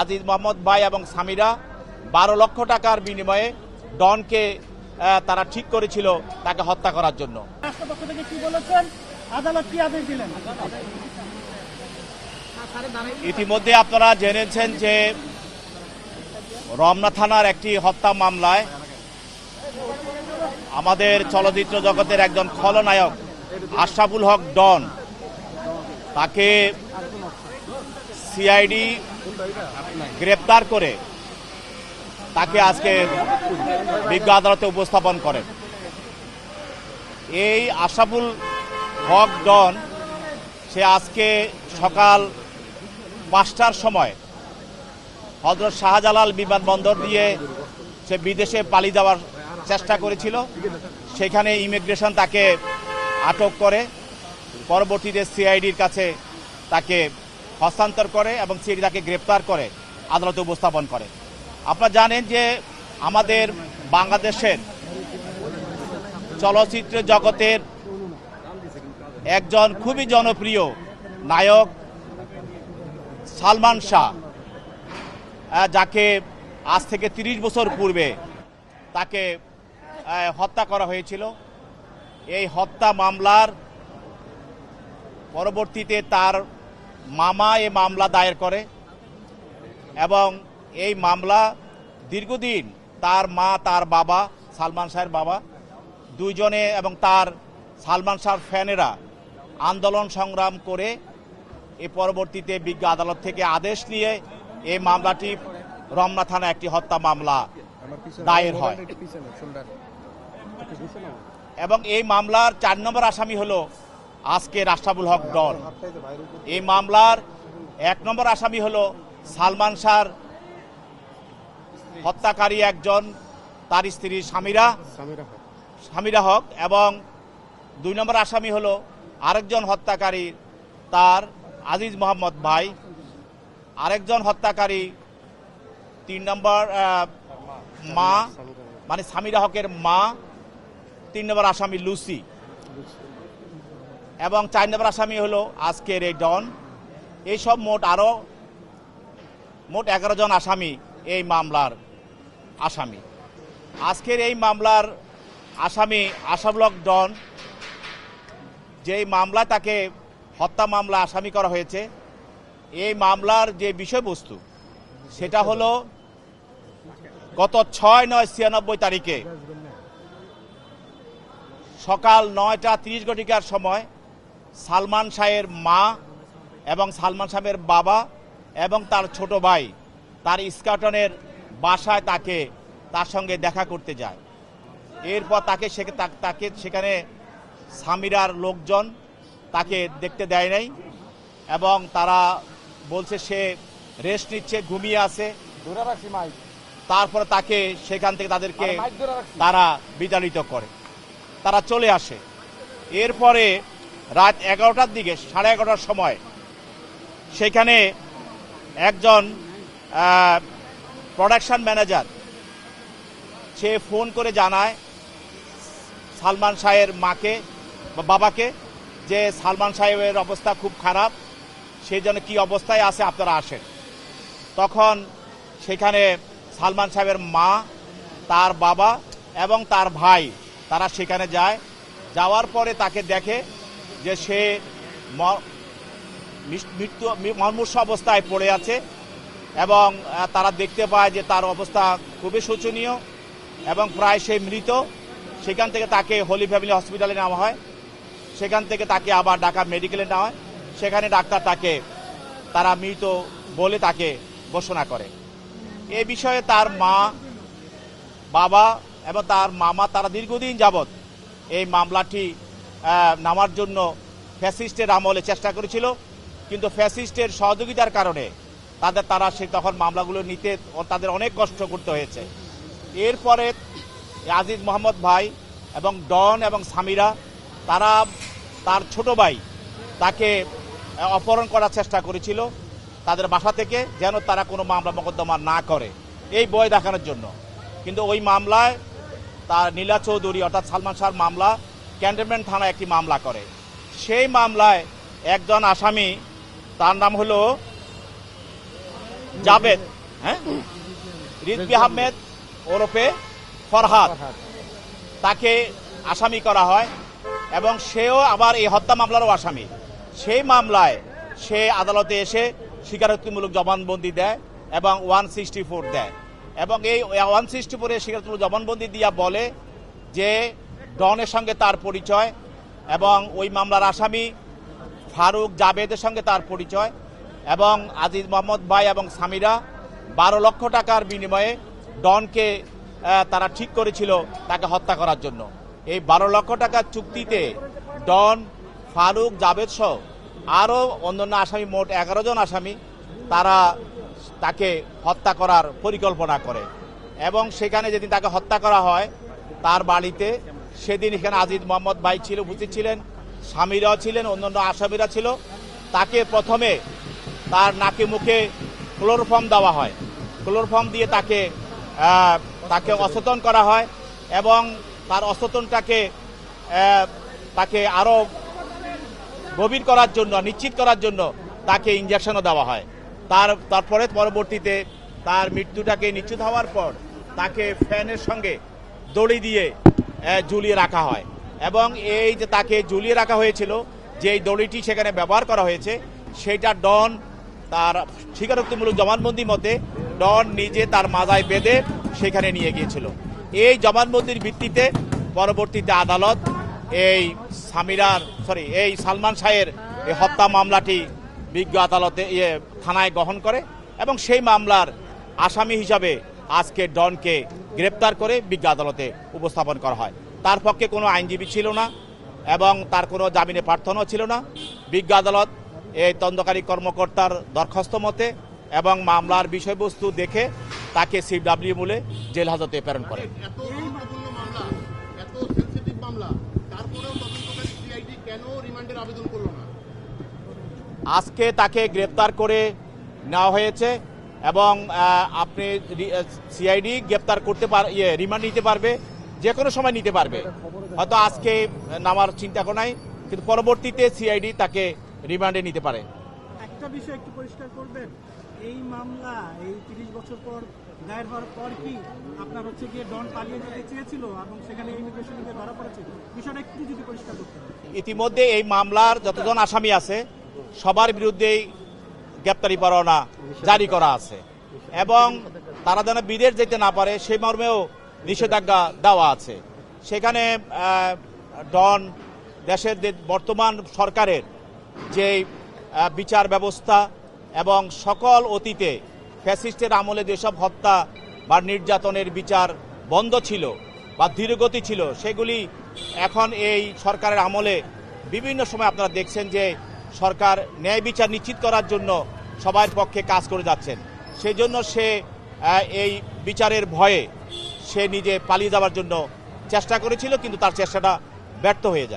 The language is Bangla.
আজিজ মোহাম্মদ ভাই এবং সামিরা 12 লক্ষ টাকার বিনিময়ে ডনকে তারা ঠিক করেছিল তাকে হত্যা করার জন্য। রাষ্ট্রপক্ষ থেকে কি বলেছেন, আদালত কি আদেশ দিলেন? ইতিমধ্যে আপনারা জেনেছেন যে রমনা থানার একটি হত্যা মামলায় আমাদের চলচ্চিত্র জগতের একজন খলনায়ক আশরাফুল হক ডন, তাকে সিআইডি গ্রেপ্তার করে তাকে আজকে বিজ্ঞ আদালতে উপস্থাপন করেন। এই আশরাফুল হক ডন সে আজকে সকাল 5টার সময় হযরত শাহজালাল বিমানবন্দর দিয়ে সে বিদেশে পালিয়ে যাওয়ার চেষ্টা করেছিল। সেখানে ইমিগ্রেশন তাকে আটক করে, পরবর্তীতে সিআইডির কাছে তাকে হস্তান্তর করে এবং সিআইডি তাকে গ্রেপ্তার করে আদালতে উপস্থাপন করে। আপনারা জানেন যে আমাদের বাংলাদেশের চলচ্চিত্র জগতের একজন খুবই জনপ্রিয় নায়ক সালমান শাহ, যাকে আজ থেকে 30 বছর পূর্বে তাকে হত্যা করা হয়েছিল। এই হত্যা মামলার পরবর্তীতে তার মামা এই মামলা দায়ের করে এবং এই মামলা দীর্ঘদিন তার মা, তার বাবা, সালমান শাহের বাবা দুইজনে এবং তার সালমান শাহর ফ্যানেরা আন্দোলন সংগ্রাম করে এই পরবর্তীতে বিজ্ঞ আদালত থেকে আদেশ নিয়ে এই মামলাটি রমনা থানা একটি হত্যা মামলা দায়ের হয় এবং এই মামলার 4 নম্বর আসামি হলো আজকে আশরাফুল হক ডন। এই মামলার 1 নম্বর আসামি হলো সালমান শাহর হত্যাকারী একজন, তার স্ত্রী সামিরা হক, এবং 2 নম্বর আসামি হলো আরেকজন হত্যাকারী তার আজিজ মোহাম্মদ ভাই, আরেকজন হত্যাকারী 3 নম্বর মা মানে সামিরা হকের মা, 3 নম্বর আসামি লুসি, এবং 4 নম্বর আসামি হলো আজকের এই ডন। এইসব মোট 11 জন আসামি এই মামলার আসামি। আজকের এই মামলার আসামি আশরাফুল হক ডন, যেই মামলা তাকে হত্যা মামলা আসামি করা হয়েছে, এই মামলার যে বিষয়বস্তু সেটা হলো গত 6/9/96 তারিখে সকাল 9টা 30 ঘটিকার সময় সালমান শাহের মা এবং সালমান শাহের বাবা এবং তার ছোট ভাই তার ইস্কাটনের বাসায় তার সঙ্গে দেখা করতে যায়। এরপর তাকে সেখানে সামিরার লোকজন তাকে দেখতে দেয় নাই এবং তারা বলছে সে রেস্ট নিচ্ছে, ঘুমিয়ে আছে। তারপরে তাকে সেখান থেকে তারা বিতাড়িত করে, তারা চলে আসে। এরপরে রাত 11টার দিকে 11:30টার সময় সেখানে একজন প্রোডাকশন ম্যানেজার সে ফোন করে জানায় সালমান শাহের মাকে বা বাবাকে যে সালমান শাহের অবস্থা খুব খারাপ, সেই জন্য কী অবস্থায় আছে আপনারা আসেন। তখন সেখানে সালমান শাহের মা, তার বাবা এবং তার ভাই তারা সেখানে যায়। যাওয়ার পরে তাকে দেখে যে সে মুমূর্ষু অবস্থায় পড়ে আছে এবং তারা দেখতে পায় যে তার অবস্থা খুবই শোচনীয় এবং প্রায় সে মৃত। সেখান থেকে তাকে হোলি ফ্যামিলি হসপিটালে নেওয়া হয়, সেখান থেকে তাকে আবার ঢাকা মেডিকেলে নেওয়া হয়। সেখানে ডাক্তার তারা মৃত বলে তাকে ঘোষণা করে। এ বিষয়ে তার মা, বাবা এবং তার মামা তারা দীর্ঘদিন যাবৎ এই মামলাটি নামার জন্য ফ্যাসিস্টের আমলে চেষ্টা করেছিল, কিন্তু ফ্যাসিস্টের সহযোগিতার কারণে তখন মামলাগুলো নিতে তাদের অনেক কষ্ট করতে হয়েছে। এরপরে আজিজ মোহাম্মদ ভাই এবং ডন এবং সামিরা তারা তার ছোট ভাই তাকে অপহরণ করার চেষ্টা করেছিল তাদের বাসা থেকে, যেন তারা কোনো মামলা মোকদ্দমা না করে, এই ভয় দেখানোর জন্য। কিন্তু ওই মামলায় তার নীলা চৌধুরী অর্থাৎ সালমান শাহর মামলা ক্যান্টনমেন্ট থানায় একটি মামলা করে। সেই মামলায় একজন আসামি, তার নাম হলো জাবেদ, হ্যাঁ, রিজভী আহমেদ ওরফে ফরহাদ, তাকে আসামি করা হয় এবং সেও আবার এই হত্যা মামলারও আসামি। সেই মামলায় সে আদালতে এসে স্বীকারোক্তিমূলক জবানবন্দি দেয় এবং 164 দেয় এবং এই 164-এ স্বীকারোক্তিমূলক জবানবন্দি দিয়া বলে যে ডনের সঙ্গে তার পরিচয় এবং ওই মামলার আসামি ফারুক জাবেদের সঙ্গে তার পরিচয় এবং আজিজ মোহাম্মদ ভাই এবং সামিরা 12 লক্ষ টাকার বিনিময়ে ডনকে তারা ঠিক করেছিল তাকে হত্যা করার জন্য। এই 12 লক্ষ টাকার চুক্তিতে ডন, ফারুক, জাবেদ সহ আরও অন্যান্য আসামি, মোট 11 জন আসামি, তারা তাকে হত্যা করার পরিকল্পনা করে এবং সেখানে যেদিন তাকে হত্যা করা হয় তার বাড়িতে, সেদিন এখানে আজিজ মোহাম্মদ ভাই ছিল, উপস্থিত ছিলেন, স্বামীরাও ছিলেন, অন্যান্য আসামিরা ছিল। তাকে প্রথমে তার নাকে মুখে ক্লোরোফর্ম দেওয়া হয়, ক্লোরোফর্ম দিয়ে তাকে অচেতন করা হয় এবং তার অচেতনটাকে তাকে আরও গভীর করার জন্য, নিশ্চিত করার জন্য তাকে ইঞ্জেকশনও দেওয়া হয়। তারপরে পরবর্তীতে তার মৃত্যুটাকে নিশ্চিত হওয়ার পর তাকে ফ্যানের সঙ্গে দড়ি দিয়ে ঝুলিয়ে রাখা হয় এবং এই যে তাকে ঝুলিয়ে রাখা হয়েছিল, যেই দড়িটি সেখানে ব্যবহার করা হয়েছে, সেটা ডন তার স্বীকারোক্তিমূলক জবানবন্দি মতে ডন নিজে তার মাজায় বেঁধে সেখানে নিয়ে গিয়েছিল। এই জবানবন্দির ভিত্তিতে পরবর্তীতে আদালত এই সালমান শাহের এই হত্যা মামলাটি বিজ্ঞ আদালতে থানায় গ্রহণ করে এবং সেই মামলার আসামি হিসাবে আজকে ডনকে গ্রেপ্তার করে বিজ্ঞ আদালতে উপস্থাপন করা হয়। তার পক্ষে কোনো আইনজীবী ছিল না এবং তার কোনো জামিনে প্রার্থনাও ছিল না। বিজ্ঞ আদালত এই তদন্তকারী কর্মকর্তার দরখাস্ত মতে এবং মামলার বিষয়বস্তু দেখে তাকে সিডব্লিউ মূলে জেল হাজতে প্রেরণ করে। আজকে তাকে গ্রেপ্তার করে নেওয়া হয়েছে এবং আপনি সিআইডি গ্রেপ্তার করতে রিমান্ড নিতে পারবে, যে কোনো সময় নিতে পারবে। হয়তো আজকে নামার চিন্তা কোনো নাই, কিন্তু পরবর্তীতে সিআইডি তাকে রিমান্ডে নিতে পারে। একটা বিষয় একটু পরিষ্কার করবেন, এই মামলা এই 30 বছর পর দায়ের হওয়ার পর কি আপনার গিয়ে ডন পালিয়ে যেতে চেয়েছিল এবং সেখানে ইমিগ্রেশনে গিয়ে ধরা পড়েছে, বিষয়টা একটু যদি পরিষ্কার করতে। ইতিমধ্যে এই মামলার যতজন আসামি আছে সবার বিরুদ্ধেই গ্রেপ্তারি পরোয়ানা জারি করা আছে এবং তারা যেন বিদেশ যেতে না পারে সেই মর্মেও নিষেধাজ্ঞা দেওয়া আছে। সেখানে ডন দেশের বর্তমান সরকারের যে বিচার ব্যবস্থা এবং সকল অতীতে ফ্যাসিস্টের আমলে যেসব হত্যা বা নির্যাতনের বিচার বন্ধ ছিল বা ধীরগতি ছিল, সেগুলি এখন এই সরকারের আমলে বিভিন্ন সময় আপনারা দেখছেন যে সরকার ন্যায় বিচার নিশ্চিত করার জন্য সবার পক্ষে কাজ করে যাচ্ছেন। সেই জন্য সে এই বিচারের ভয়ে সে নিজে পালিয়ে যাওয়ার জন্য চেষ্টা করেছিল, কিন্তু তার চেষ্টাটা ব্যর্থ হয়ে যায়।